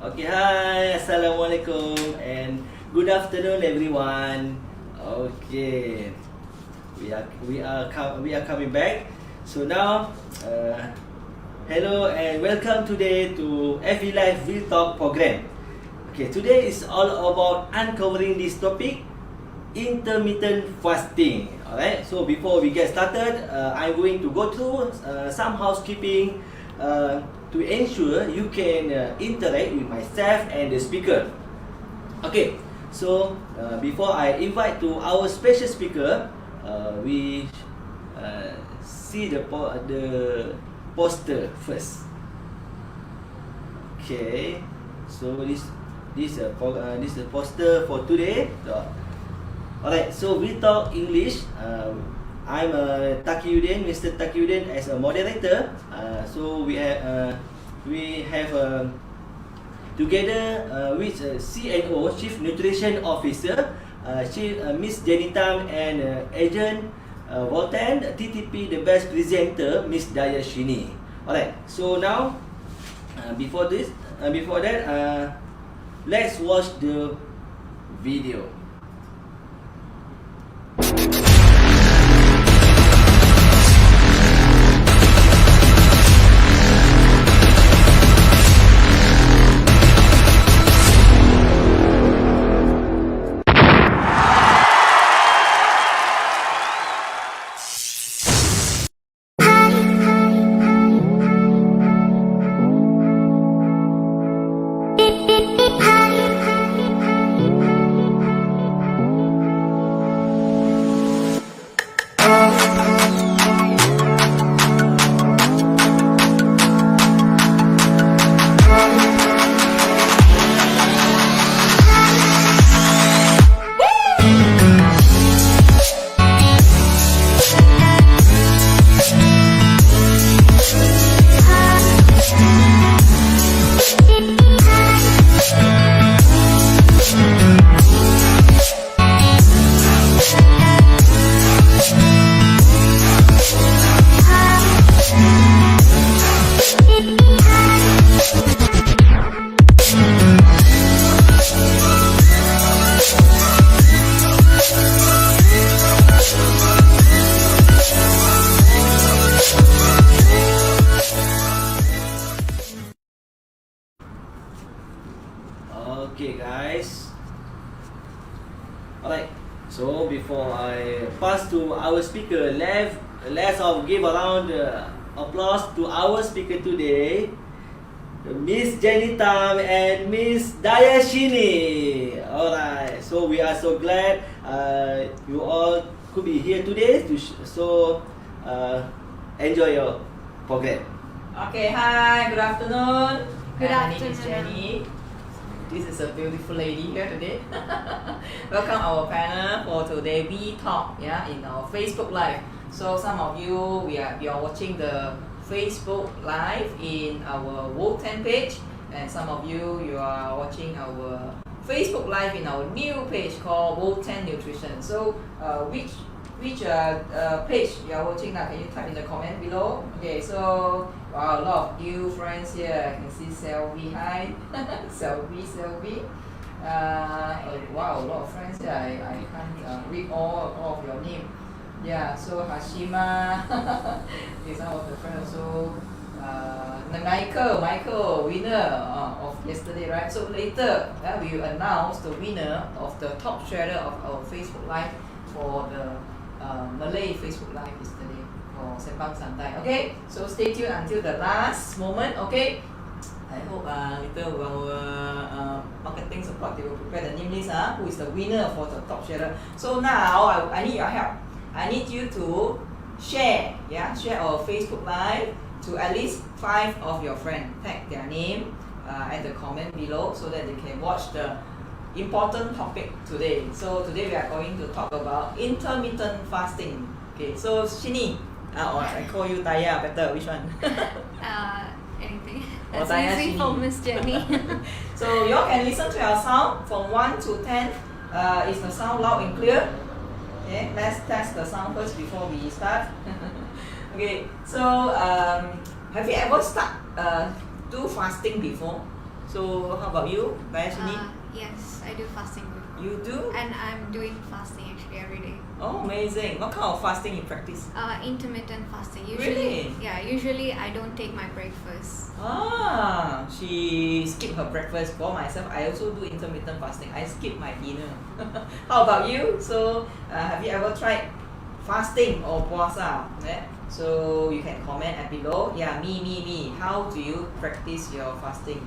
Okay, hi, assalamualaikum, and good afternoon, everyone. Okay, we are coming back. So now, hello and welcome today to FV Live Real Talk program. Okay, today is all about uncovering this topic, intermittent fasting. Alright, so before we get started, I'm going to go through some housekeeping to ensure you can interact with myself and the speaker. Okay, so before I invite to our special speaker, we see the poster first. Okay, so this is the poster for today. So, alright, so we talk English. I'm Mr. Takiuddin as a moderator. So we have together with CNO, Chief Nutrition Officer, Miss Jenny Tam, and Agent Vtameen, TTP, the best presenter, Miss Dayashini. Alright, so now before that, let's watch the video. Okay, guys. Alright, so before I pass to our speaker, let's give a round applause to our speaker today, Miss Jenny Tam and Miss Dayashini. Alright, so we are so glad you all could be here today to enjoy your program. Okay, hi, good afternoon. Good My name is afternoon. Jenny. This is a beautiful lady here today. Welcome our panel for today. We talk, in our Facebook Live. So some of you we are watching the Facebook Live in our Vtameen page, and some of you are watching our Facebook Live in our new page called Vtameen Nutrition. So which page you are watching now? Can you type in the comment below? Okay, so wow, a lot of new friends here. I can see Selvi. Hi, Selvi. Wow, a lot of friends here. I can't read all of your name. Yeah, so Hashima is some of the friends also. Michael, winner of yesterday, right? So later we will announce the winner of the top shredder of our Facebook Live for the Malay Facebook Live yesterday for Sepang Santai. Okay, so stay tuned until the last moment. Okay, I hope later our marketing support they will prepare the name list. Who is the winner for the top shredder? So now I need your help. I need you to share our Facebook Live to at least 5 of your friends. Tag their name at the comment below so that they can watch the important topic today. So today we are going to talk about intermittent fasting. Okay, so Shini, or I call you Taya better, which one? Anything. Or That's Taya easy Shini. for Miss Jenny. So you all can listen to our sound from 1 to 10. Is the sound loud and clear? Okay, let's test the sound first before we start. Okay, so have you ever do fasting before? So how about you, Dayashini? Yes, I do fasting. You do? And I'm doing fasting actually every day. Oh, amazing. What kind of fasting you practice? Intermittent fasting. Really? Yeah, usually I don't take my breakfast. Ah, she skipped her breakfast. For myself, I also do intermittent fasting. I skip my dinner. How about you? So, have you ever tried fasting or puasa? Yeah? So you can comment at below. Yeah, me. How do you practice your fasting?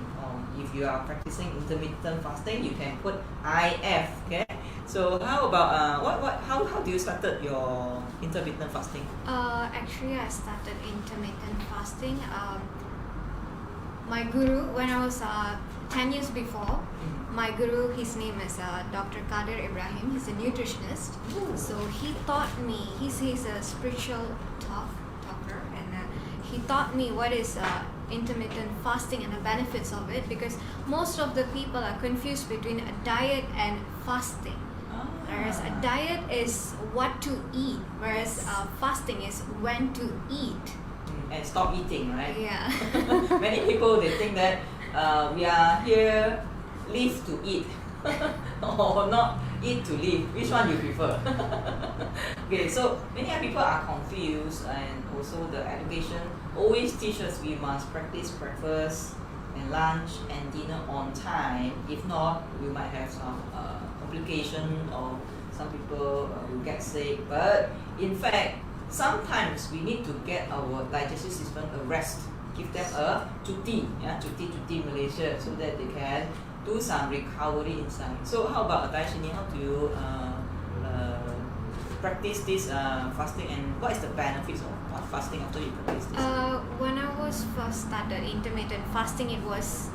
If you are practicing intermittent fasting, you can put IF. Okay. So how about how do you started your intermittent fasting? Actually, I started intermittent fasting. My guru, when I was 10 years before, my guru, his name is Dr. Kadir Ibrahim. He's a nutritionist. Ooh. So he taught me. He's a spiritual talker, and he taught me what is intermittent fasting and the benefits of it, because most of the people are confused between a diet and fasting. Whereas a diet is what to eat, whereas fasting is when to eat. And stop eating, right? Yeah. Many people, they think that we are here live to eat or not eat to live. Which one you prefer? Okay, so many people are confused, and also the education always teaches we must practice breakfast and lunch and dinner on time. If not, we might have some complication, or some people will get sick. But in fact, sometimes we need to get our digestive system a rest, give them a cuti, cuti Malaysia, so that they can do some recovery inside. So how about Dayashini? How do you practice this fasting, and what is the benefits of fasting after you practice this? When I was first started intermittent fasting, it was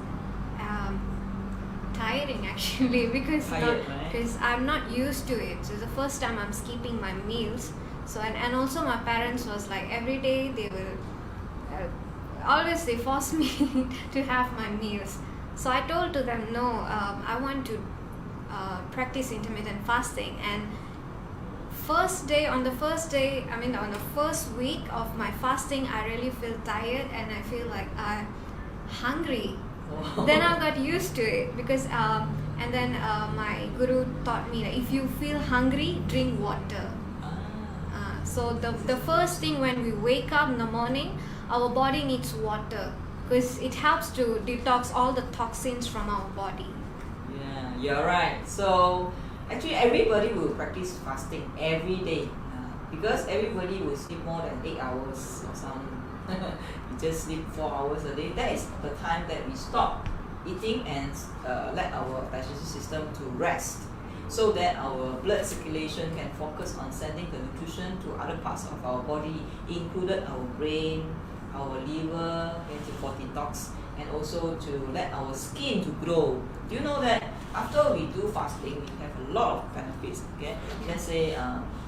tiring actually, because Tired, right? I'm not used to it. So the first time I'm skipping my meals. So and also my parents was like, every day they will always they force me to have my meals. So I told to them, no, I want to practice intermittent fasting. And on the first week of my fasting, I really feel tired and I feel like I'm hungry. Then I got used to it, because and then my guru taught me that if you feel hungry, drink water. So the first thing when we wake up in the morning, our body needs water, because it helps to detox all the toxins from our body. Yeah, you're right. So actually everybody will practice fasting every day, because everybody will sleep more than 8 hours, or some you just sleep 4 hours a day. That is the time that we stop eating and let our digestive system to rest, so that our blood circulation can focus on sending the nutrition to other parts of our body, included our brain, our liver, for detox, and also to let our skin to grow. Do you know that after we do fasting, we have a lot of benefits? Okay, let's say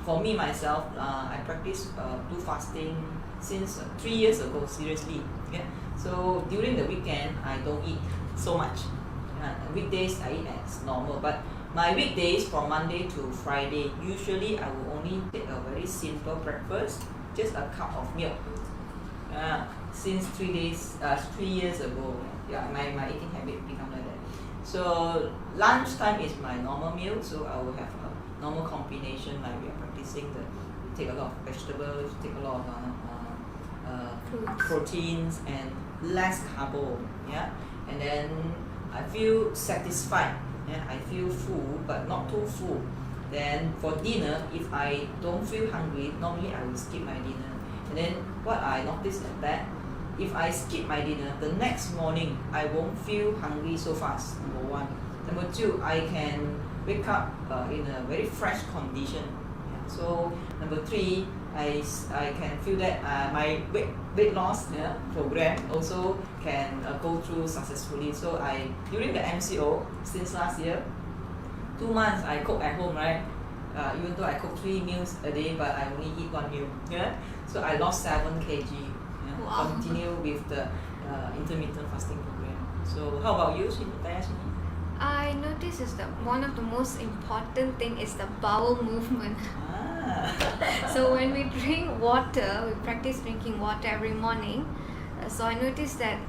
for me myself, I practice do fasting since 3 years ago. Seriously, okay. So during the weekend, I don't eat so much. Weekdays I eat as normal, but my weekdays from Monday to Friday, usually I will only take a very simple breakfast, just a cup of milk. Since 3 years ago, my eating habit become like that. So lunchtime is my normal meal, so I will have a normal combination, like we are practicing take a lot of vegetables, take a lot of proteins and less carbo. And then I feel satisfied. I feel full, but not too full. Then for dinner, if I don't feel hungry, normally I will skip my dinner. And then what I noticed is that if I skip my dinner, the next morning I won't feel hungry so fast. Number one. Number two, I can wake up in a very fresh condition. So number three, I can feel that my weight loss program also can go through successfully. So during the MCO, since last year, 2 months I cook at home, right? Even though I cook 3 meals a day, but I only eat 1 meal. So I lost 7 kg. Wow. Continue with the intermittent fasting program. So how about you, Dayashini? I noticed is that one of the most important thing is the bowel movement. So when we drink water, we practice drinking water every morning. So I noticed that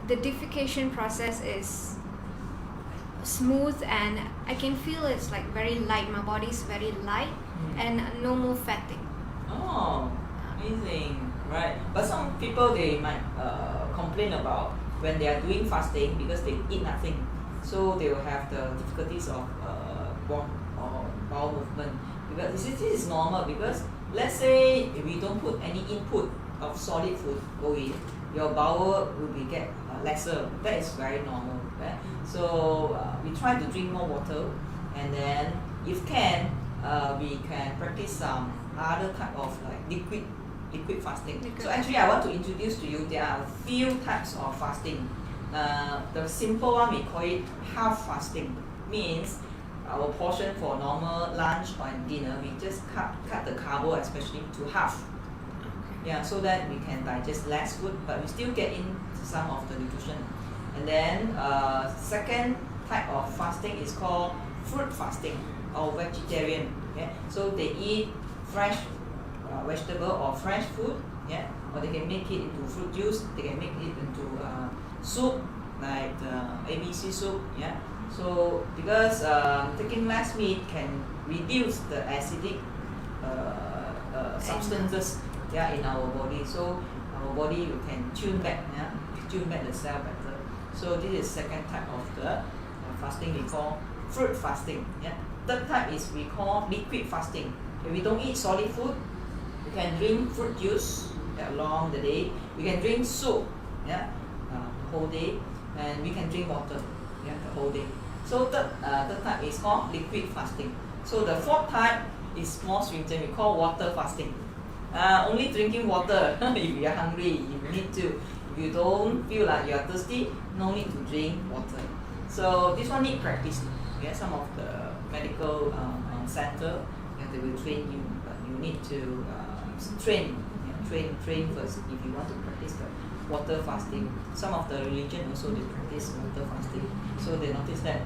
the defecation process is smooth, and I can feel it's like very light. My body is very light and no more fatiguing. Oh, amazing. Right. But some people, they might complain about when they are doing fasting because they eat nothing. So they will have the difficulties of warm or bowel movement. Because this is normal, because let's say if we don't put any input of solid food go in, your bowel will be get lesser. That is very normal. Right? So we try to drink more water, and then if can, we can practice some other type of like liquid fasting. So actually, I want to introduce to you, there are a few types of fasting. The simple one, we call it half fasting. Means our portion for normal lunch or dinner, we just cut the carbo especially to half. Yeah, so that we can digest less food, but we still get in some of the nutrition. And then second type of fasting is called fruit fasting or vegetarian. Yeah, so they eat fresh vegetable or fresh food. Yeah, or they can make it into fruit juice. They can make it into soup like the ABC soup. Yeah. So because taking less meat can reduce the acidic substances in our body. So our body can tune back the cell better. So this is second type of the fasting we call fruit fasting. Yeah. Third type is we call liquid fasting. If we don't eat solid food, we can drink fruit juice along the day. We can drink soup the whole day, and we can drink water the whole day. So third type is called liquid fasting. So the fourth type is more stringent. We call water fasting. Only drinking water if you are hungry, if you need to. If you don't feel like you are thirsty, no need to drink water. So this one need practice. Some of the medical center, they will train you, but you need to train first if you want to practice the water fasting. Some of the religion also they practice water fasting, so they notice that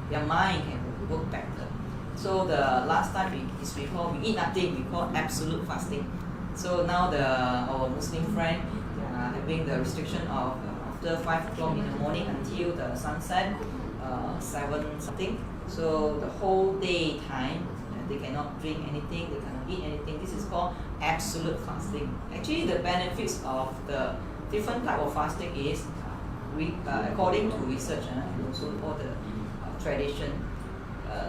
their mind can work better. So the last type is we eat nothing. We call absolute fasting. So now our Muslim friend, they are having the restriction of after 5 o'clock in the morning until the sunset, 7 something. So the whole day time, they cannot drink anything, they cannot eat anything. This is called absolute fasting. Actually, the benefits of the different type of fasting is, according to research and also all the tradition.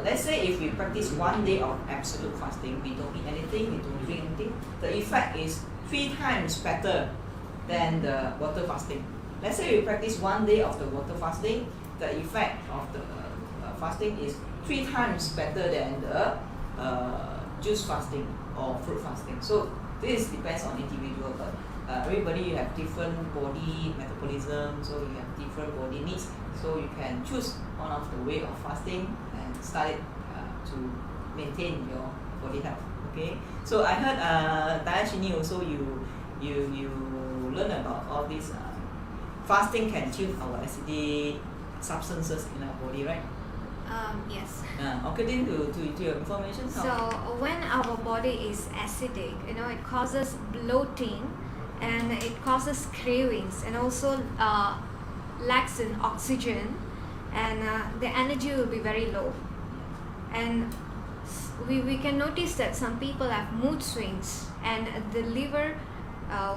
Let's say if we practice 1 day of absolute fasting, we don't eat anything, we don't drink anything, the effect is 3 times better than the water fasting. Let's say we practice 1 day of the water fasting, the effect of the fasting is 3 times better than the juice fasting or fruit fasting. So this depends on individual, but everybody, you have different body metabolism, so you have different body needs. So you can choose one of the way of fasting and start it to maintain your body health. Okay. So I heard Dayashini also you learn about all these fasting can tune our acidic substances in our body, right? Yes. According to your information. So when our body is acidic, it causes bloating, and it causes cravings, and also lacks in oxygen, and the energy will be very low. And we can notice that some people have mood swings, and the liver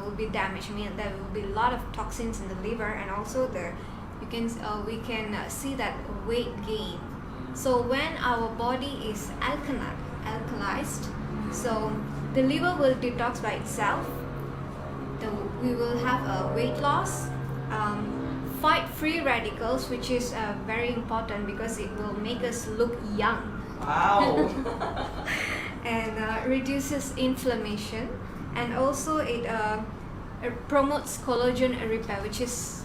will be damaged. I mean, there will be a lot of toxins in the liver, and also we can see that weight gain. So when our body is alkalized, so the liver will detox by itself. We will have a weight loss, fight free radicals, which is very important because it will make us look young. Wow. And reduces inflammation, and also it promotes collagen repair, which is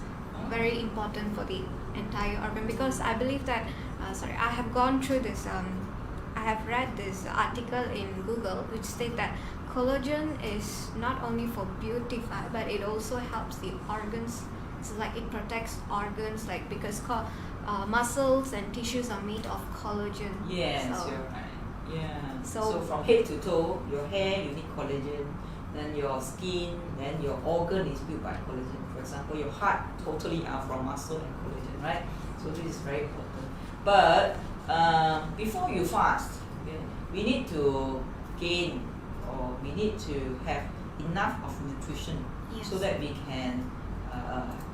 very important for the entire organ, because I believe that I have gone through this I have read this article in Google which states that collagen is not only for beautify, but it also helps the organs. So like it protects organs, like because muscles and tissues are made of collagen. Yes, you're right. Yeah. So from head to toe, your hair, you need collagen. then your skin, then your organ is built by collagen. For example, your heart totally are from muscle and collagen, right? So this is very important. But before you fast, okay, we need to gain, or we need to have enough of nutrition, Yes. so that we can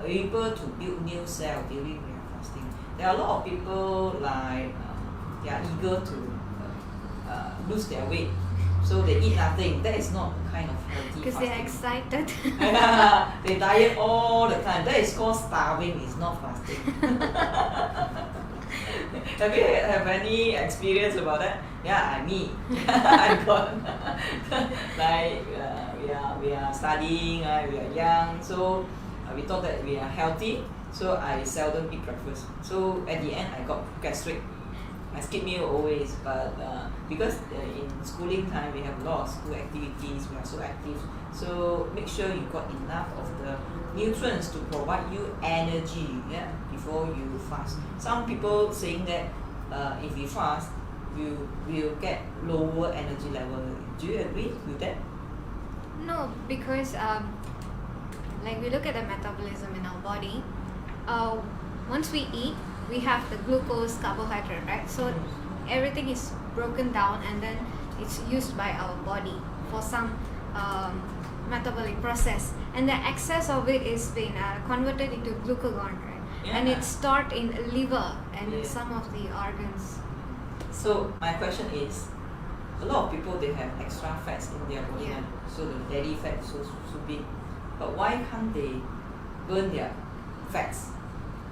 able to build new cell during your fasting. There are a lot of people like they are eager to lose their weight, so they eat nothing. That is not the kind of healthy Because they're fasting. excited. They diet all the time. That is called starving. It's not fasting. Have you have any experience about that? Yeah, me. I got like we are studying, we are young, so we thought that we are healthy. So I seldom eat breakfast. So at the end, I got gastric. I skip meal always, but because in schooling time we have a lot of school activities, we are so active. So make sure you got enough of the nutrients to provide you energy, yeah, before you fast. Some people saying that if you fast, you will get lower energy level. Do you agree with that? No, because like we look at the metabolism in our body. Once we eat, we have the glucose, carbohydrate, right? So everything is broken down and then it's used by our body for some metabolic process, and the excess of it is being converted into glucagon, right? And Yeah. it's stored in liver and Yeah. some of the organs. So my question is, a lot of people they have extra fats in their body, Yeah. so the belly fat is so big, but why can't they burn their fats?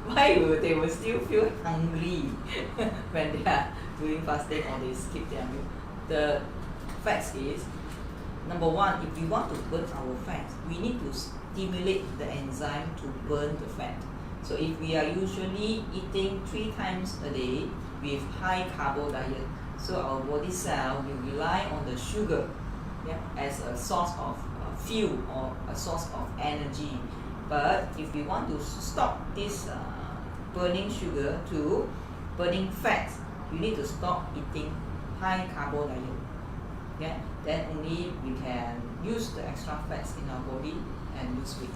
Why they will still feel hungry when they are doing fasting or they skip their meal? The facts is, number one, if we want to burn our fats, we need to stimulate the enzyme to burn the fat. So if we are usually eating 3 times a day with high carbo diet, so our body cell will rely on the sugar, yeah, as a source of fuel or a source of energy. But if we want to stop this burning sugar to burning fats, we need to stop eating high carbo diet. Yeah, then only we can use the extra fats in our body and lose weight.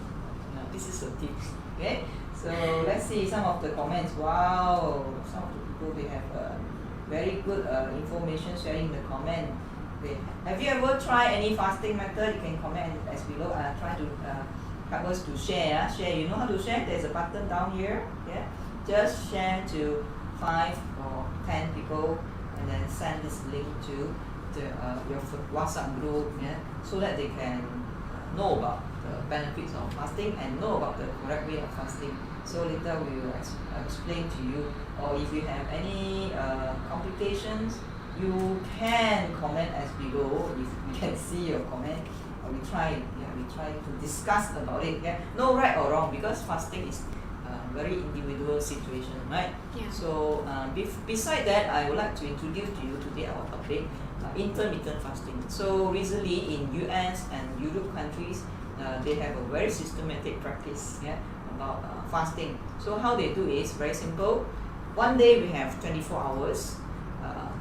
This is a tip. Okay, so let's see some of the comments. Wow, some of the people they have very good information sharing in the comment. Okay. Have you ever tried any fasting method? You can comment as below. Try to help us to share. Share. You know how to share? There's a button down here. Yeah, just share to 5 or 10 people, and then send this link to your WhatsApp group, yeah, so that they can know about the benefits of fasting and know about the correct way of fasting. So later we will explain to you, or if you have any complications, you can comment as below. If we can see your comment, or we try to discuss about it. Yeah, no right or wrong, because fasting is very individual situation, right? Yeah. So beside that, I would like to introduce to you today our topic, intermittent fasting. So recently in US and Europe countries, they have a very systematic practice, yeah, about fasting. So how they do is very simple. One day we have 24 hours.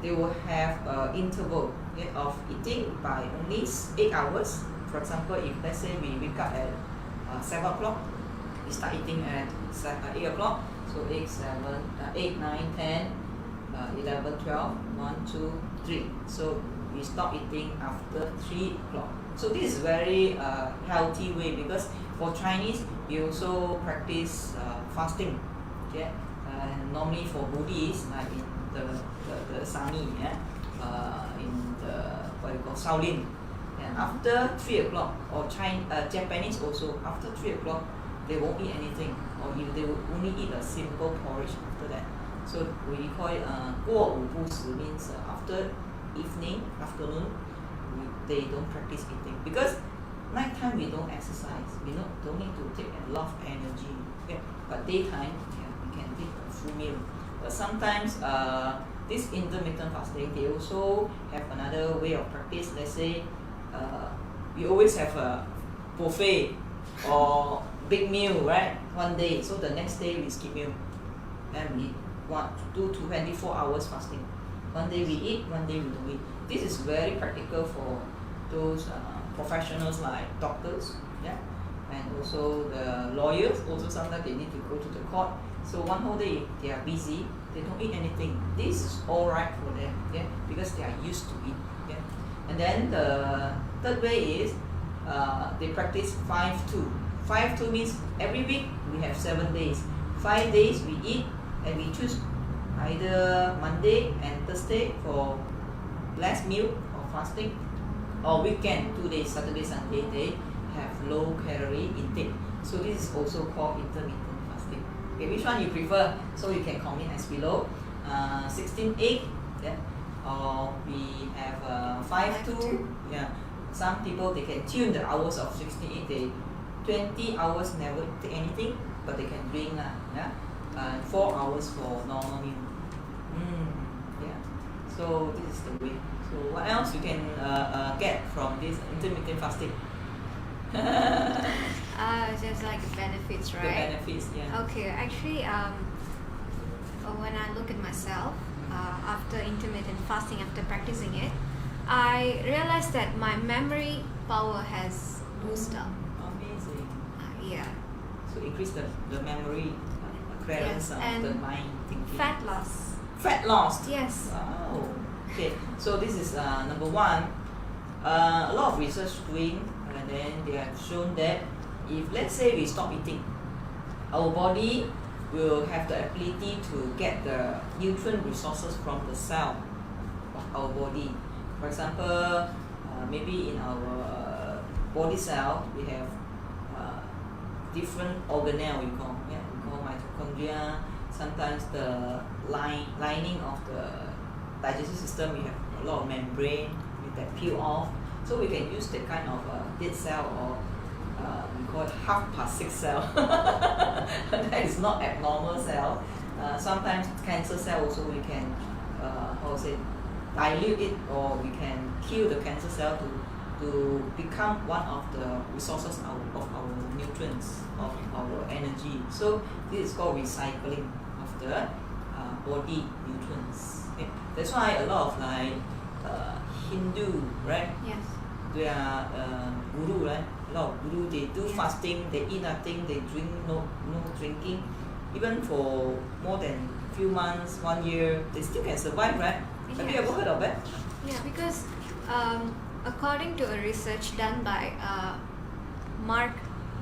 They will have interval, yeah, of eating by only 8 hours. For example, if let's say we wake up at 7 o'clock, we start eating at 8 o'clock. So 8, 7, 8, 9, 10, 11, 12, 1, 2, 3. So we stop eating after 3 o'clock. So this is very healthy way, because for Chinese we also practice fasting. Okay, normally for Buddhists, like in the Sami, yeah, in the what you call Shaolin, and after 3 o'clock, or Japanese also after 3 o'clock they won't eat anything, or if they will only eat a simple porridge after that. So we call it 过午不食, means after afternoon, they don't practice eating, because nighttime we don't exercise, we don't need to take a lot of energy. Okay? But daytime, yeah, we can take a full meal. But sometimes this intermittent fasting, they also have another way of practice. Let's say we always have a buffet or big meal, right? One day, so the next day we skip meal, and we do 24 hours fasting. One day we eat, one day we don't eat. This is very practical for those professionals like doctors, yeah, and also the lawyers. Also sometimes they need to go to the court. So one whole day they are busy. They don't eat anything. This is all right for them, yeah, because they are used to it, yeah. And then the third way is they practice 5-2. 5-2 means every week we have 7 days. 5 days we eat and we choose either Monday and Thursday for last meal or fasting, or weekend 2 days, Saturday, Sunday, they have low calorie intake. So this is also called intermittent fasting. Okay, which one you prefer? So you can comment as below. 16-8, yeah, or we have 5-2. Yeah, some people they can tune the hours of 16-8. They 20 hours never take anything, but they can drink, yeah, and 4 hours for normal meal. Yeah. So this is the way. So what else you can get from this intermittent fasting? Just like the benefits, right? The benefits, yeah. Okay, actually, when I look at myself after intermittent fasting, after practicing it, I realized that my memory power has boosted up. Amazing. Yeah. So increase the memory clearance Yes, of and the mind thinking. Fat loss. Fat loss. Yes. Wow. Okay. So this is number one. A lot of research doing, and then they have shown that if let's say we stop eating, our body will have the ability to get the nutrient resources from the cell of our body. For example, maybe in our body cell we have different organelle we call mitochondria. Sometimes the lining of the digestive system, we have a lot of membrane that peel off. So we can use that kind of dead cell, or we call it half-past 6 cell. That is not abnormal cell. Sometimes cancer cell also we can dilute it, or we can kill the cancer cell to become one of the resources of our nutrients, of our energy. So this is called recycling of the body nutrients. Okay? That's why a lot of like Hindu, right? Yes. They are guru, right? A lot of guru, they do fasting, they eat nothing, they drink no drinking. Even for more than few months, 1 year, they still can survive, right? Have you ever heard of it? Yeah, because according to a research done by Mark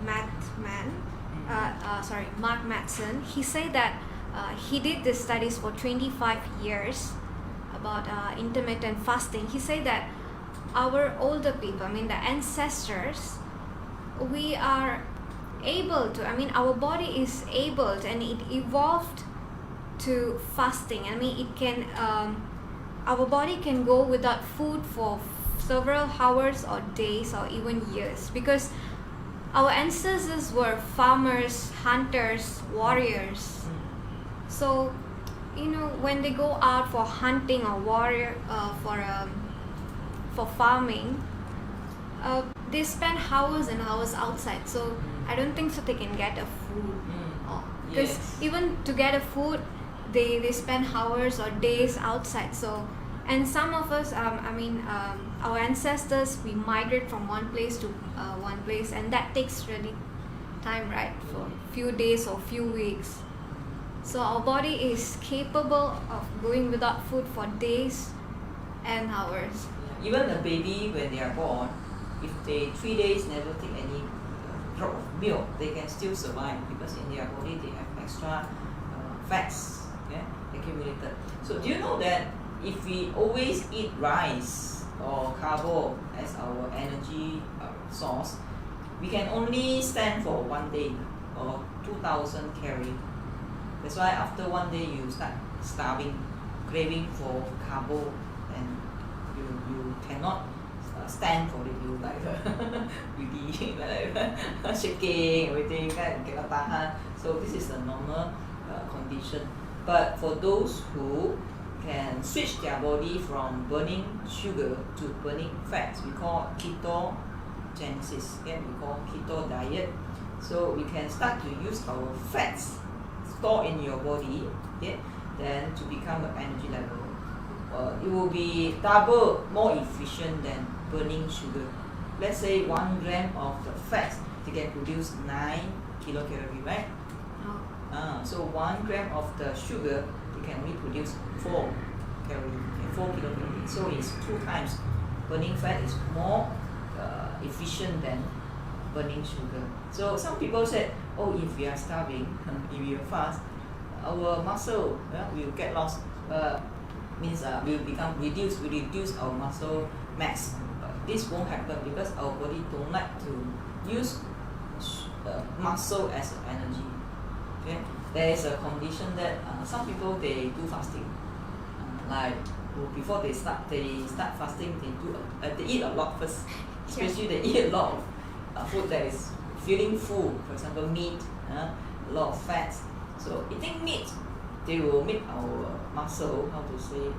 Mattson, he said that he did the studies for 25 years about intermittent fasting. He said that our older people, I mean the ancestors, we are able to, I mean our body is able to, and it evolved to fasting. I mean it can, our body can go without food for several hours or days or even years, because our ancestors were farmers, hunters, warriors. So you know, when they go out for hunting or warrior for farming, they spend hours and hours outside. So I don't think so they can get a food, because even to get a food, they spend hours or days outside. So, and some of us, our ancestors, we migrate from one place to one place, and that takes really time, right? For a few days or few weeks. So our body is capable of going without food for days and hours. Even a baby, when they are born, if they 3 days never take any drop of milk, they can still survive, because in their body they have extra fats, accumulated. So do you know that if we always eat rice or carbo as our energy source, we can only stand for 1 day or 2,000 calories. That's why after 1 day you start starving, craving for carbo, and you cannot stand for it. You like really like shaking, everything, cannot tahan. So this is a normal condition. But for those who can switch their body from burning sugar to burning fats, we call ketogenesis. We call keto diet. So we can start to use our fats stored in your body, then to become an energy level. It will be double more efficient than burning sugar. let's say 1 gram of the fats, they can produce 9 kilocalorie, right? Oh. So 1 gram of the sugar, they can only produce 4 calorie, 4 kilocalorie. So it's 2 times. Burning fat is more efficient than burning sugar. So some people said, oh, if we are starving, if we are fast, our muscle will get lost. Means we will become reduced. We reduce our muscle mass. This won't happen because our body don't like to use muscle as energy. Okay, there is a condition that some people they do fasting, like before they start fasting, they eat a lot first. Especially they eat a lot of food that is feeling full. For example, meat, a lot of fats. So eating meat, they will make our muscle, how to say,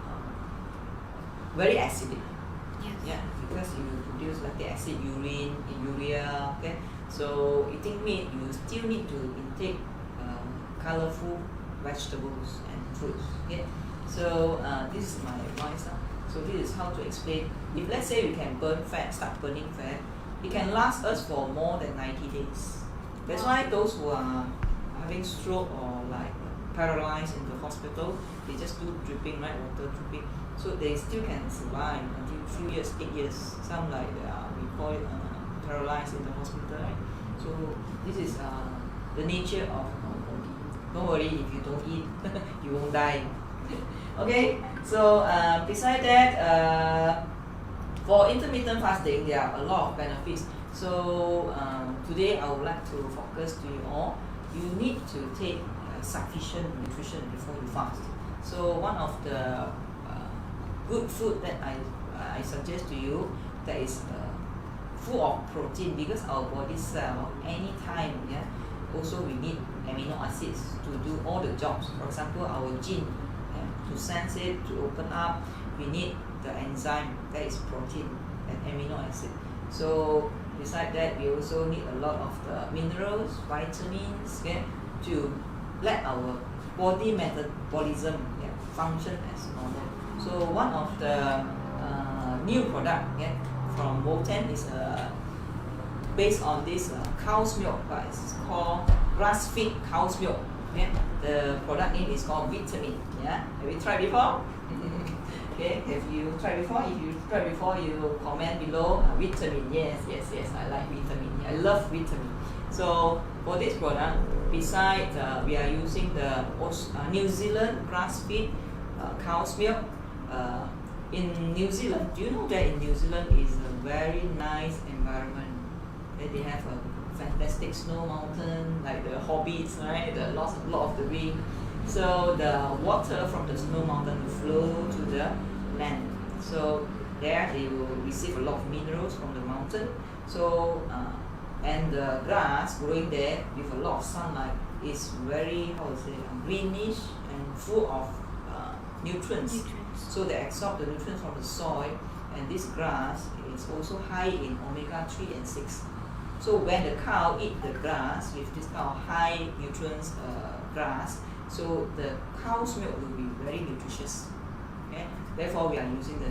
very acidic. Yes. Yeah, because you produce lactic acid, urine, urea. Okay, so eating meat, you still need to intake colorful vegetables and fruits. Okay, so this is my advice. So this is how to explain. If let's say we can burn fat, start burning fat, it can last us for more than 90 days. That's why those who are having stroke or like paralyzed in the hospital, they just do dripping, right, water dripping. So they still can survive until 3 years, 8 years. Some like we call it paralyzed in the hospital, right? So this is the nature of our body. Don't worry, if you don't eat, you won't die. Okay, so beside that, for intermittent fasting, there are a lot of benefits. So today I would like to focus to you all. You need to take sufficient nutrition before you fast. So one of the good food that I suggest to you, that is full of protein, because our body cell anytime, also we need amino acids to do all the jobs. For example, our gene, to sense it, to open up, we need the enzyme, that is protein and amino acid. So beside that, we also need a lot of the minerals, vitamins, to let our body metabolism function as normal. So one of the new product from Vtameen is based on this cow's milk, but it's called grass-fed cow's milk. The product name is called Vtameen. Have you tried before? Okay, have you tried before? If you tried before, you comment below. Vtameen, yes, I like Vtameen. I love Vtameen. So for this product, besides we are using the New Zealand grass-fed cow's milk. In New Zealand, do you know that in New Zealand is a very nice environment? They have a fantastic snow mountain, like the Hobbits, right? The Lord of the Rings. So the water from the snow mountain will flow to the land. So there they will receive a lot of minerals from the mountain. So and the grass growing there with a lot of sunlight is very, how to say, greenish and full of nutrients. So they absorb the nutrients from the soil, and this grass is also high in omega-3 and 6. So when the cow eat the grass with this kind of high nutrients grass, so the cow's milk will be very nutritious. Okay? Therefore, we are using the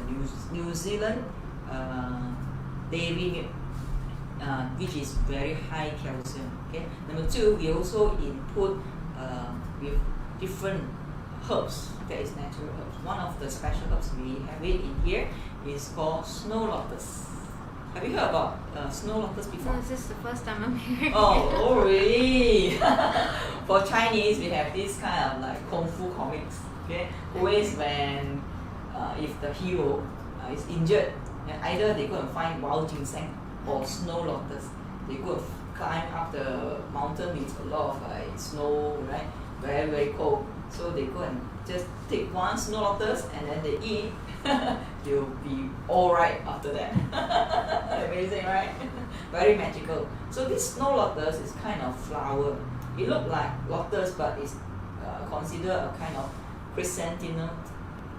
New Zealand dairy milk, which is very high calcium. Okay? Number 2, we also input with different herbs, that is natural herbs. One of the special herbs we have it in here is called snow lotus. Have you heard about snow lotus before? No, this is the first time I'm hearing. Oh, really? For Chinese, we have this kind of like kung fu comics. Okay, always when if the hero is injured, either they go and find wild ginseng or snow lotus. They go and climb up the mountain with a lot of like snow, right? Very, very cold. So they go and just take one snow lotus and then they eat. They'll be alright after that. Amazing, right? Very magical. So this snow lotus is kind of flower. It looks like lotus, but it's considered a kind of chrysanthemum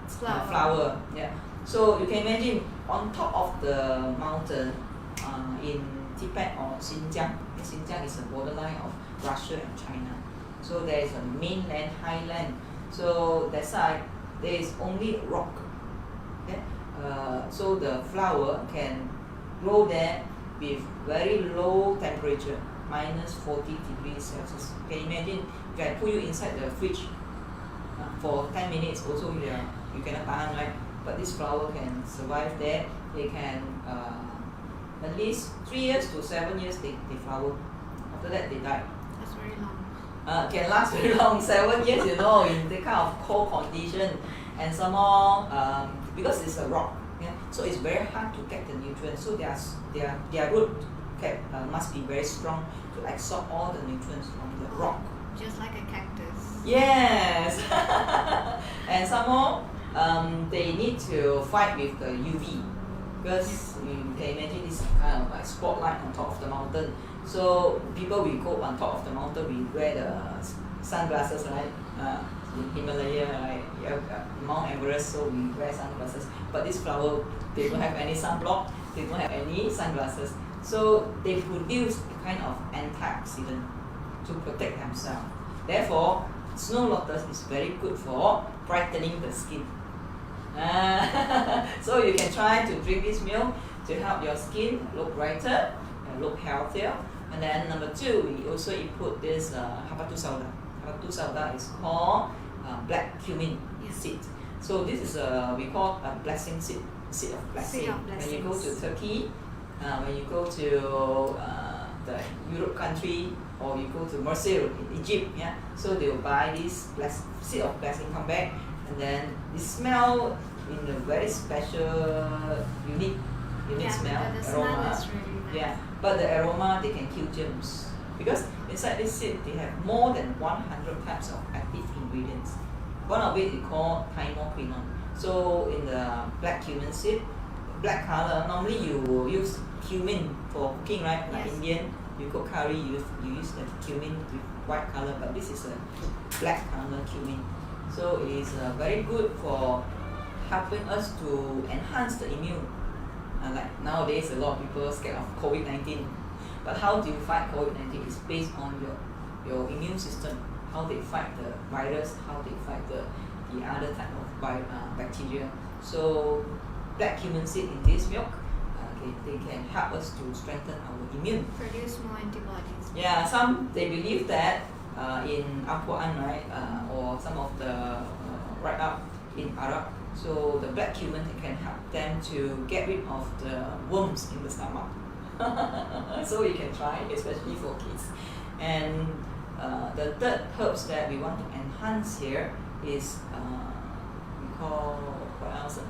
flower. Yeah. So you can imagine on top of the mountain in Tibet or Xinjiang. Xinjiang is the borderline of Russia and China. So there is a mainland, highland. So that side there is only rock. Okay? So the flower can grow there with very low temperature, minus 40 degrees Celsius. You can imagine if I put you inside the fridge for 10 minutes also you cannot tahan, right? But this flower can survive there. They can at least 3 years to 7 years they flower. After that they die. That's very long. Can last very long, 7 years, in the kind of cold condition, and some more because it's a rock, yeah, so it's very hard to get the nutrients. So their root must be very strong to absorb all the nutrients from the rock. Just like a cactus. Yes, and some more they need to fight with the UV because you can imagine this kind of like spotlight on top of the mountain. So people will go on top of the mountain, we wear the sunglasses, right? In Himalaya, right? Mount Everest, so we wear sunglasses. But this flower, they don't have any sunblock, they don't have any sunglasses. So they produce a kind of antioxidant to protect themselves. Therefore, snow lotus is very good for brightening the skin. So you can try to drink this milk to help your skin look brighter and look healthier. And then number 2, we also input this habatus sauda. Habatus sauda is called black cumin seed. So this is we call a blessing seed of blessing. Seed of When you go to Turkey, when you go to the Europe country, or you go to Mercer in Egypt, yeah, so they will buy this seed of blessing, come back, and then it smell in a very special, unique smell, the aroma. smell is really nice. Yeah, but the aroma, they can kill germs because inside this seed they have more than 100 types of active ingredients. One of it is called thymoquinone. So in the black cumin seed, black color, normally you use cumin for cooking, right? Like Yes. Indian, you cook curry, you use the cumin with white color, but this is a black color cumin. So it is very good for helping us to enhance the immune. Like nowadays, a lot of people are scared of COVID-19. But how do you fight COVID-19 is based on your immune system, how they fight the virus, how they fight the other type of bacteria. So black cumin seed in this milk, they can help us to strengthen our immune. Produce more antibodies. Yeah, some they believe that in Al-Quran, right, or some of the write up in Arab, so the black cumin can help them to get rid of the worms in the stomach. So you can try, especially for kids. And the third herbs that we want to enhance here is we call what else?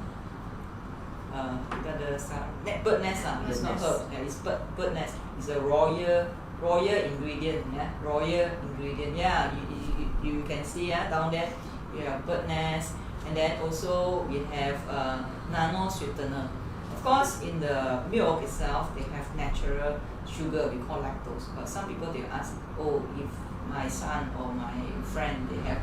Bird nest. It's not herb. Yeah, it's bird nest. It's a royal ingredient. Yeah, royal ingredient. Yeah, you can see down there. We have bird nest, and then also we have nano sweetener. Of course, in the milk itself, they have natural sugar we call lactose. But some people they ask, oh, if my son or my friend they have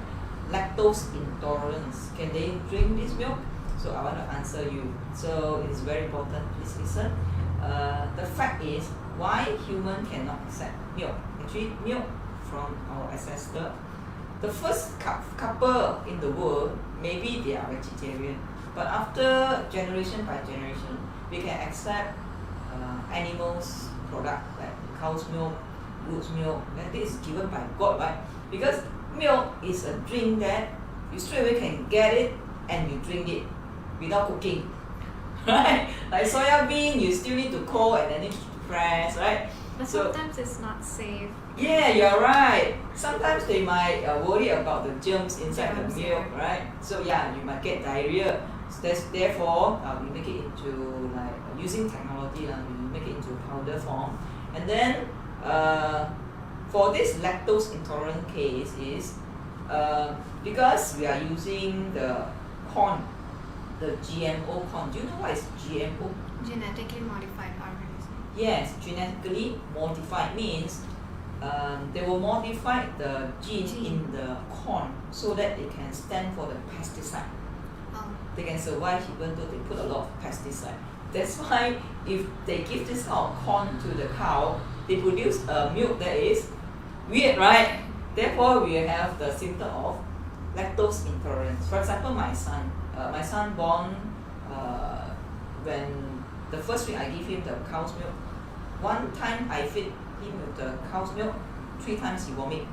lactose intolerance, can they drink this milk? So I want to answer you. So it is very important. Please listen. The fact is why human cannot accept milk. Actually, milk from our ancestor. The first couple in the world, maybe they are vegetarian, but after generation by generation, we can accept animals product like cow's milk, goat's milk. That is given by God, right? Because milk is a drink that you straight away can get it and you drink it without cooking, right? Like soya bean, you still need to cook and then need to press, right? But sometimes it's not safe. Yeah, you're right. Sometimes they might worry about the germs inside Germs, the milk, yeah. right? So yeah, you might get diarrhea. So therefore, we make it into like using technology, we make it into powder form. And then for this lactose intolerant case is because we are using the corn, the GMO corn. Do you know what is GMO? Genetically modified organism. Yes, genetically modified means they will modify the gene in the corn so that it can stand for the pesticide. Oh. They can survive even though they put a lot of pesticide. That's why if they give this kind of corn to the cow, they produce a milk that is weird, right? Therefore, we have the symptom of lactose intolerance. For example, my son born when the first week I give him the cow's milk, one time I feed him with the cow's milk, 3 times he vomit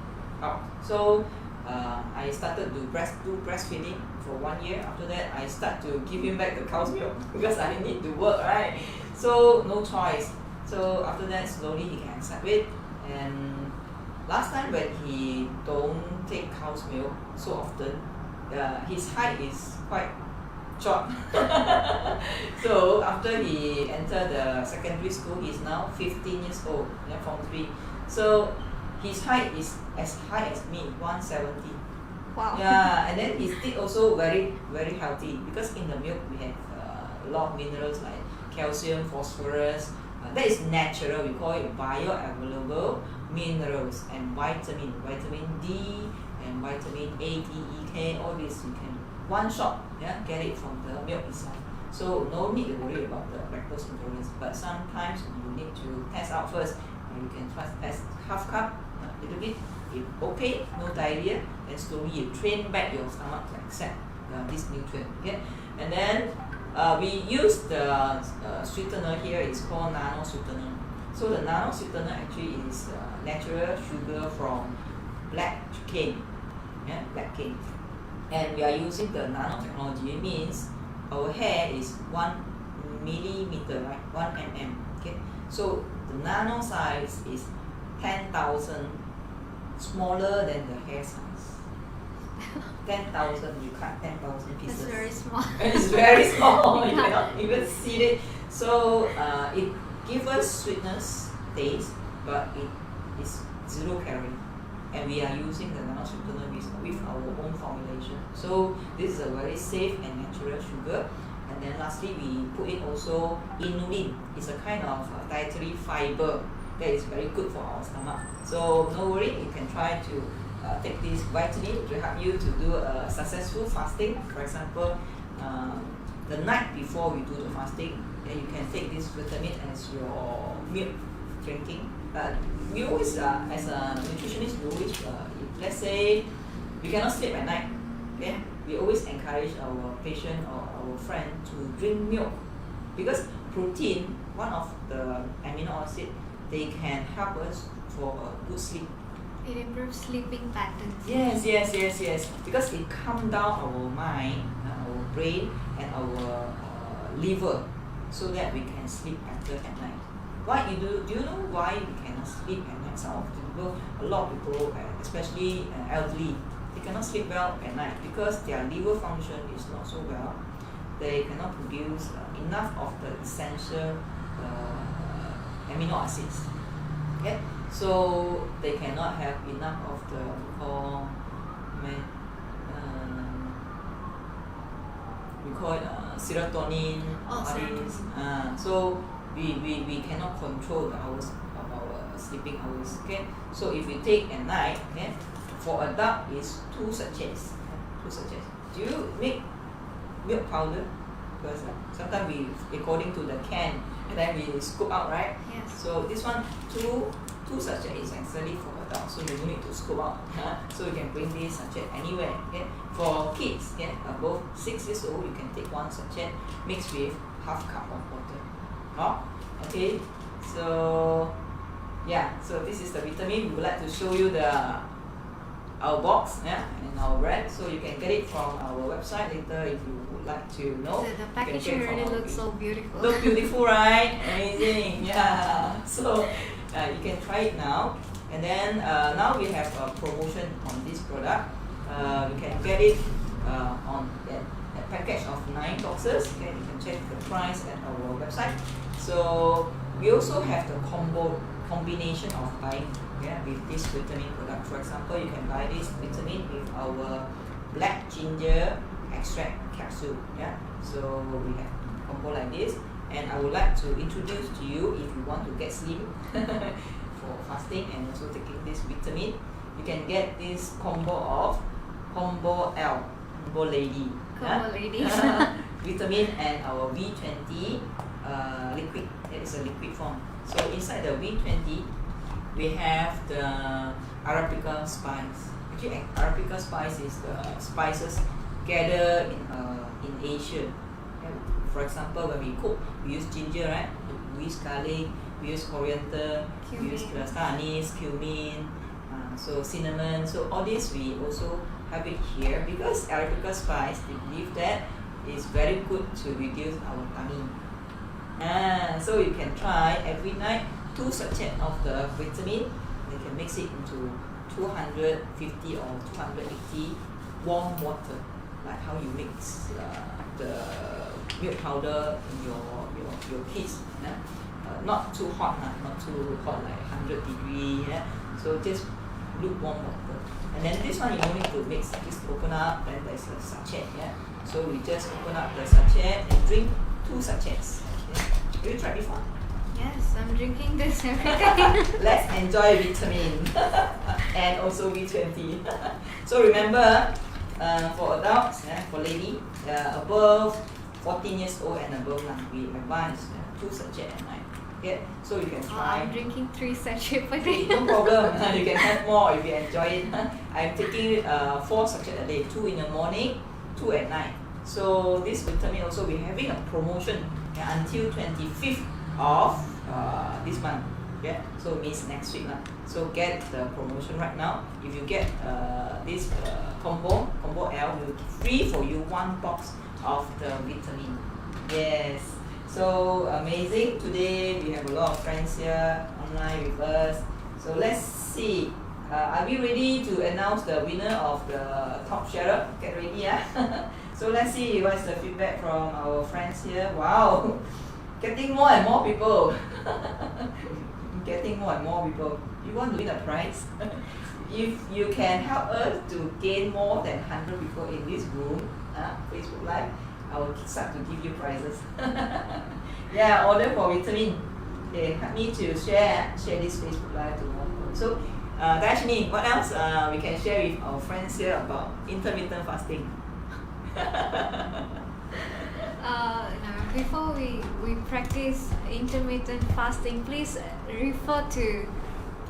out. So I started to do breastfeeding for 1 year. After that, I start to give him back the cow's milk because I need to work, right? So no choice. So after that, slowly he can accept it. And last time when he don't take cow's milk so often, his height is quite short. So after he entered the secondary school, he's now 15 years old, Form 3. So his height is as high as me, 170. Wow. Yeah, and then his teeth also very, very healthy because in the milk we have a lot of minerals like calcium, phosphorus. That is natural. We call it bioavailable minerals and vitamin D and vitamin A, D, E, K. All this you can one shot, get it from the milk itself. So no need to worry about the lactose intolerance. But sometimes you need to test out first. You can test half cup, a little bit. If okay, no diarrhea, then slowly you train back your stomach to accept this nutrient. Okay, and then we use the sweetener here. It's called nano sweetener. So the nano sweetener actually is natural sugar from black cane, black cane. And we are using the nanotechnology. It means our hair is 1 millimeter, right? 1 mm. Okay, so the nano size is 10,000 smaller than the hair size. 10,000, you cut 10,000 pieces. It's very small. It's very small. You cannot even see it. So it gives us sweetness, taste, but it is 0 calorie. And we are using the nano sweetener with our own formulation. So this is a very safe and natural sugar. And then lastly, we put in also inulin. It's a kind of dietary fiber that is very good for our stomach. So no worry, you can try to take this vitamin to help you to do a successful fasting. For example, the night before we do the fasting, then you can take this vitamin as your milk drinking. We always, as a nutritionist, we always, if let's say we cannot sleep at night, we always encourage our patient or our friend to drink milk because protein, one of the amino acid, they can help us for a good sleep. It improves sleeping patterns. Yes. Because it calms down our mind, our brain, and our liver, so that we can sleep better at night. Why do you know why we cannot sleep at night? Some of the people, a lot of people, especially elderly, they cannot sleep well at night because their liver function is not so well. They cannot produce enough of the essential amino acids. Okay, so they cannot have enough of the we call it serotonin. Serotonin. So we cannot control the hours of our sleeping hours. Okay, so if we take at night, for adult is 2 sachets. 2 sachets. Do you make milk powder? Because sometimes we, according to the can, and then we scoop out, right? Yes. So this one, two sachets is actually for adults, so you don't need to scoop out. So you can bring this sachet anywhere. Okay? For kids, above 6 years old, you can take 1 sachet mixed with half cup of water. Okay. So so this is the vitamin. We would like to show you our box, and our brand, so you can get it from our website later if you would like to know. The packaging really looks so beautiful. Look beautiful, right? Amazing, So you can try it now, and then now we have a promotion on this product. You can get it on a package of 9 boxes. Okay, you can check the price at our website. So we also have the combination of buying with this vitamin product. For example, you can buy this vitamin with our black ginger extract capsule. So we have combo like this, and I would like to introduce to you, if you want to get slim for fasting and also taking this vitamin, you can get this combo of combo L, combo lady, vitamin and our V20 liquid. It is a liquid form. So inside the V20, we have the Arabica spice. Actually, Arabica spice is the spices gathered in Asia. For example, when we cook, we use ginger, right? We use garlic, we We use coriander, we use star anise, cumin, so cinnamon. So all this we also have it here because Arabica spice, they believe that is very good to reduce our tummy. So you can try every night 2 sachets of the Vtameen. You can mix it into 250 or 280 warm water, like how you mix the milk powder in your kids. Not too hot, not too hot like 100 degree. So just lukewarm water. And then this one you don't need to mix. Just open up, then there's a sachet. So we just open up the sachet and drink 2 sachets. Have you tried before? Yes, I'm drinking this every day. Let's enjoy Vtameen and also V20. So remember, for adults, for lady, above 14 years old and above, we advise 2 sachets at night. Okay, so you can try. I'm drinking 3 sachets per day. No problem. You can have more if you enjoy it. I'm taking 4 sachets a day, 2 in the morning, 2 at night. So this Vtameen also we're having a promotion until 25th of this month. So it means next week. So get the promotion right now. If you get this combo L, will free for you 1 box of the Vtameen. Yes. So amazing. Today we have a lot of friends here online with us. So let's see. Are we ready to announce the winner of the top sharer? Get ready, So let's see what's the feedback from our friends here. Wow, getting more and more people. Getting more and more people. You want to win a prize? If you can help us to gain more than 100 people in this room, Facebook Live, I will start to give you prizes. Order for Vtameen. Okay, help me to share this Facebook Live to more people. So, Dashni, what else we can share with our friends here about intermittent fasting? Before we practice intermittent fasting, please refer to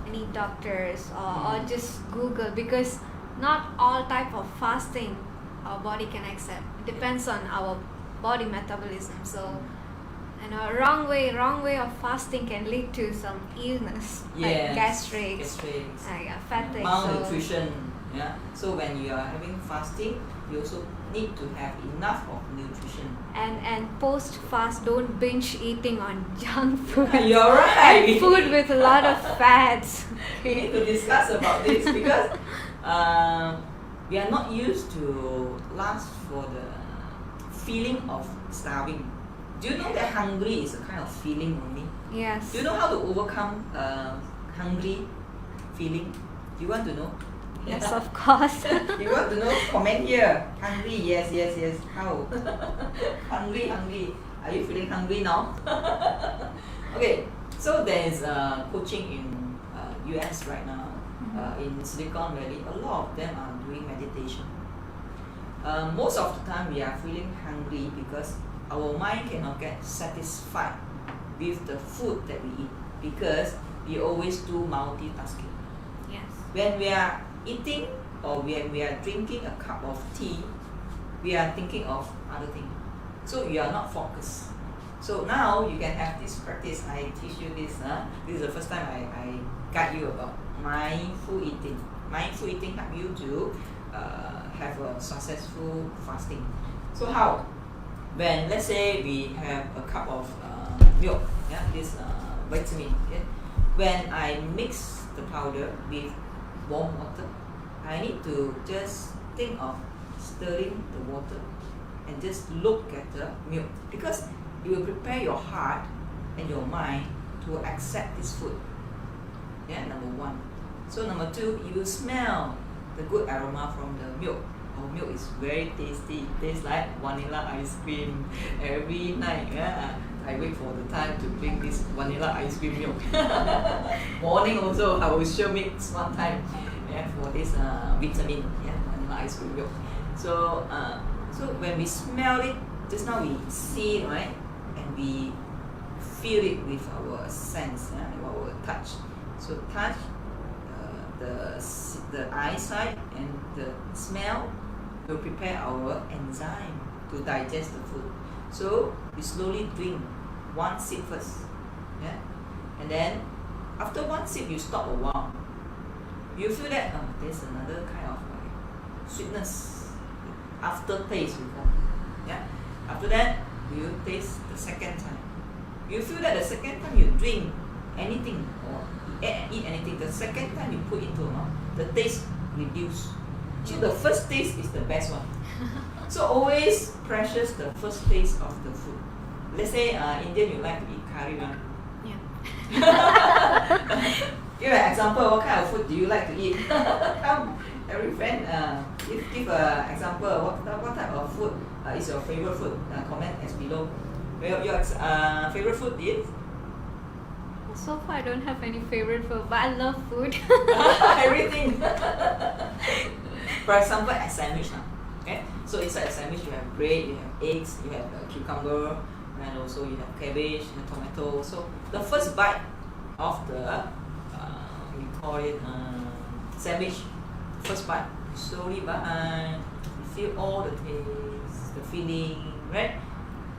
any doctors or just Google, because not all type of fasting our body can accept. It depends on our body metabolism. So, wrong way of fasting can lead to some illness, like gastrics, fatigue, malnutrition. So when you are having fasting, you also need to have enough of nutrition. And post fast, don't binge eating on junk food. You're right. And food with a lot of fats. We need to discuss about this because we are not used to last for the feeling of starving. Do you know that hungry is a kind of feeling only? Yes. Do you know how to overcome hungry feeling? Do you want to know? Yes, of course. You want to know? Comment here. Hungry, yes. How? Hungry. Are you feeling hungry now? Okay, so there is coaching in US right now, in Silicon Valley. A lot of them are doing meditation. Most of the time we are feeling hungry because our mind cannot get satisfied with the food that we eat because we always do multitasking. Yes. When we are eating or when we are drinking a cup of tea, we are thinking of other things. So you are not focused. So now you can have this practice. I teach you this. This is the first time I guide you about mindful eating. Mindful eating help you to have a successful fasting. So how? When let's say we have a cup of milk, this Vtameen. When I mix the powder with warm water, I need to just think of stirring the water and just look at the milk, because it will prepare your heart and your mind to accept this food. Number 1. So number 2, you will smell the good aroma from the milk. Our milk is very tasty. It tastes like vanilla ice cream. Every night, I wait for the time to drink this vanilla ice cream milk. Morning also, I will sure mix one time for this Vtameen, vanilla ice cream milk. So, so when we smell it, just now we see it, right? And we feel it with our sense, our touch. So touch, the eyesight and the smell will prepare our enzyme to digest the food. So we slowly drink 1 sip first. and then after one sip you stop a while, you feel that there's another kind of like sweetness, aftertaste we call. Yeah. After that you taste the second time. You feel that the second time you drink anything or eat anything, the second time you put into a mouth, the taste reduce. So the first taste is the best one. So always precious the first taste of the food. Let's say Indian, you like to eat curry, right? Yeah. Give an example. What kind of food do you like to eat? Come, every friend, give an example. What type of food is your favorite food? Comment as below. Your favorite food is? So far, I don't have any favorite food, but I love food. Everything. For example, a sandwich. Okay? So inside a sandwich, you have bread, you have eggs, you have cucumber, and also you have cabbage and tomato. So the first bite of the we call it sandwich. First bite, slowly bite, you feel all the taste, the feeling, right?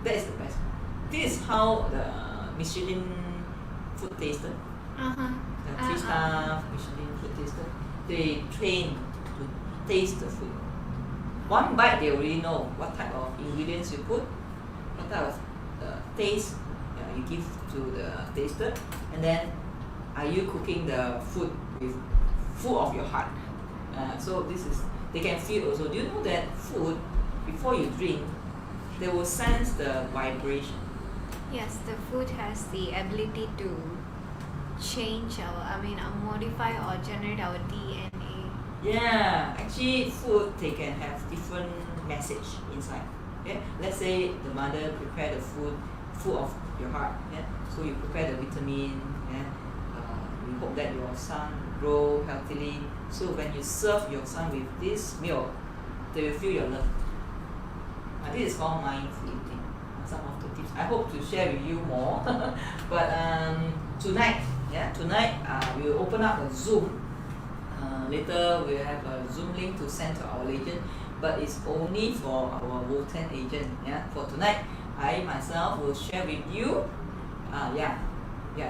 That is the best. This is how the Michelin food taster, the 3-star Michelin food taster, they train to taste the food. One bite, they already know what type of ingredients you put, what type of taste you give to the taster, and then are you cooking the food with full of your heart. So this is, they can feel also. Do you know that food, before you drink, they will sense the vibration? Yes, the food has the ability to change modify or generate our DNA. Yeah, actually food, they can have different message inside. Okay? Let's say the mother prepare the food full of your heart. Yeah? So you prepare the vitamin. Yeah? You hope that your son grow healthily. So when you serve your son with this milk, they will feel your love. This is called mindful eating. Some of the tips. I hope to share with you more. But tonight, we will open up a Zoom. Later we'll have a Zoom link to send to our agent, but it's only for our Vtameen agent. Yeah, for tonight, I myself will share with you.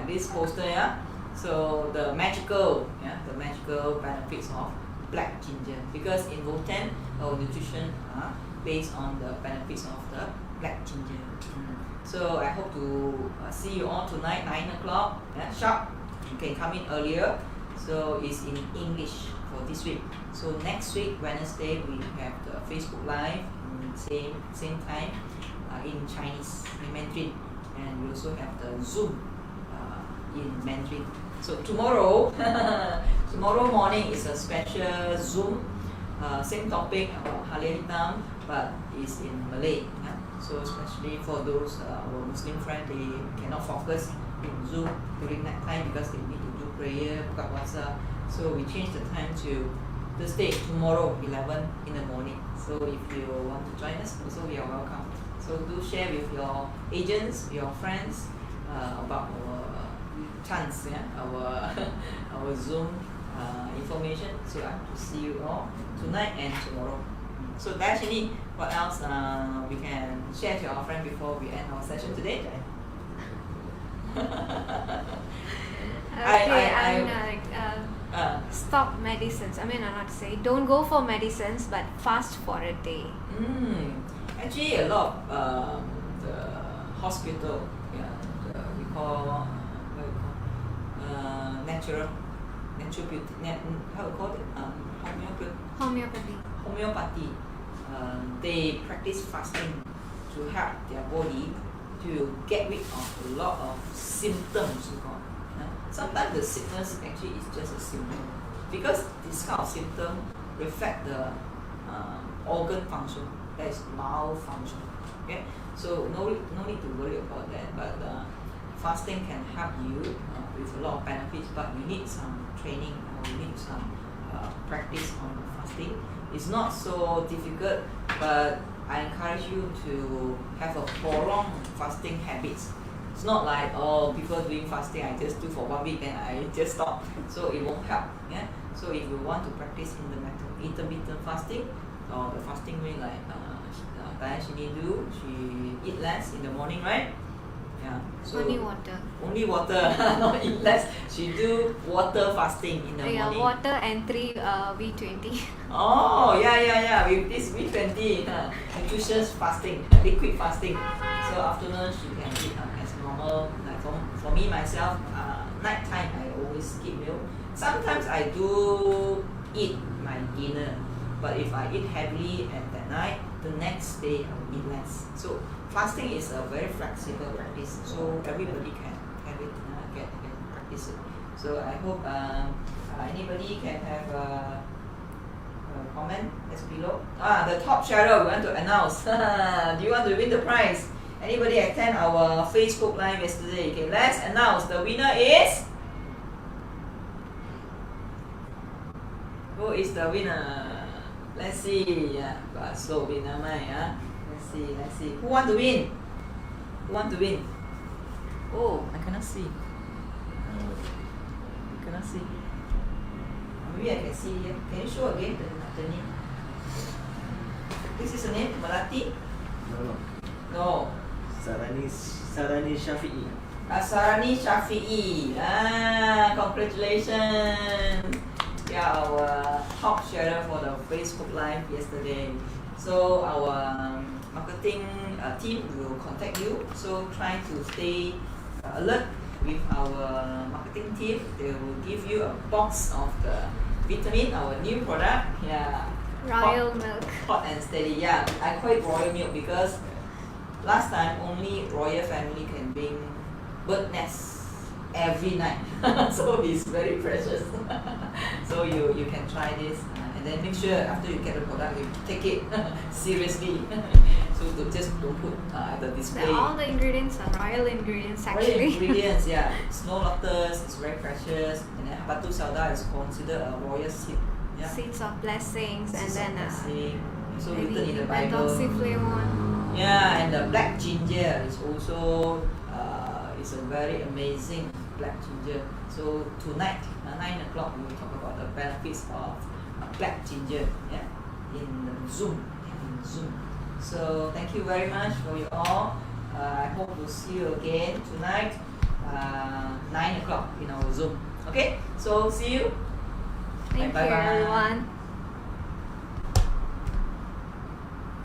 This poster. Yeah, so the magical benefits of black ginger, because in Vtameen our nutrition based on the benefits of the black ginger. So I hope to see you all tonight, 9 o'clock. Yeah, sharp. You can come in earlier. So it's in English for this week. So next week, Wednesday, we have the Facebook Live in same time in Chinese, in Mandarin, and we also have the Zoom in Mandarin. So tomorrow, tomorrow morning is a special Zoom, same topic about Halal Hitam, but it's in Malay. Yeah? So especially for those our Muslim friends, they cannot focus in Zoom during that time because they need to do prayer, buka puasa. So we change the time to Thursday, tomorrow, 11 in the morning. So if you want to join us, also you are welcome. So do share with your agents, your friends about our chance, our Zoom information. So I hope to see you all tonight and tomorrow. So actually, what else we can share to our friend before we end our session today? Stop medicines. I'm not saying don't go for medicines, but fast for a day. Actually, a lot of the hospital, we call natural beauty. How we call it? Homeopathy. They practice fasting to help their body to get rid of a lot of symptoms. Sometimes the sickness actually is just a symptom, because this kind of symptom reflect the organ function, that is malfunction. Okay, so no need to worry about that. But fasting can help you with a lot of benefits, but you need some training or you need some practice on fasting. It's not so difficult, but I encourage you to have a prolonged fasting habits. It's not like people doing fasting, I just do for 1 week and I just stop. So it won't help. Yeah. So if you want to practice intermittent fasting, or the fasting way like Shini do, she eat less in the morning, right? Yeah. So Only water. only water, not eat less. She do water fasting in the Yeah, morning. water and 3 V20. Oh, yeah. With this V20, nutritious fasting, liquid fasting. So afternoon she can eat as normal. Like for me myself, night time I always skip meal. Sometimes I do eat my dinner, but if I eat heavily at that night, the next day I will eat less. So fasting is a very flexible practice. So everybody can have it, can practice it. So I hope anybody can have a comment as below. The top sharer we want to announce. Do you want to win the prize? Anybody attend our Facebook live yesterday? Okay, let's announce the winner is. Who is the winner? Let's see. Yeah, so winner mai. Let's see. Who want to win? Who want to win? Oh, I cannot see. I cannot see. Maybe I can see here. Can you show again the name? This is the name, Melati? No. No. Sarani Shafi'i. Sarani Shafi'i. Congratulations. Yeah, our top sharer for the Facebook Live yesterday. So our marketing team will contact you. So try to stay alert with our marketing team. They will give you a box of the Vtameen, our new product. Yeah. Royal milk. Hot and steady. Yeah, I call it royal milk because last time only royal family can bring bird nest every night. So it's very precious. So you can try this and then make sure after you get the product you take it seriously. So just don't put at the display. All the ingredients are royal ingredients Royal actually. ingredients, yeah. Snow lotus is very precious, and then batu sauda is considered a royal seed. Yeah. Seeds of blessings and Seeds of then blessing. So maybe written in the Bible. methoxyflavone. Yeah, and the black ginger is also is a very amazing black ginger. So tonight, 9 o'clock, we will talk about the benefits of black ginger. Yeah, in Zoom. So thank you very much for you all. I hope to see you again tonight, 9 o'clock in our Zoom. Okay, so see you. Thank Bye you bye. everyone.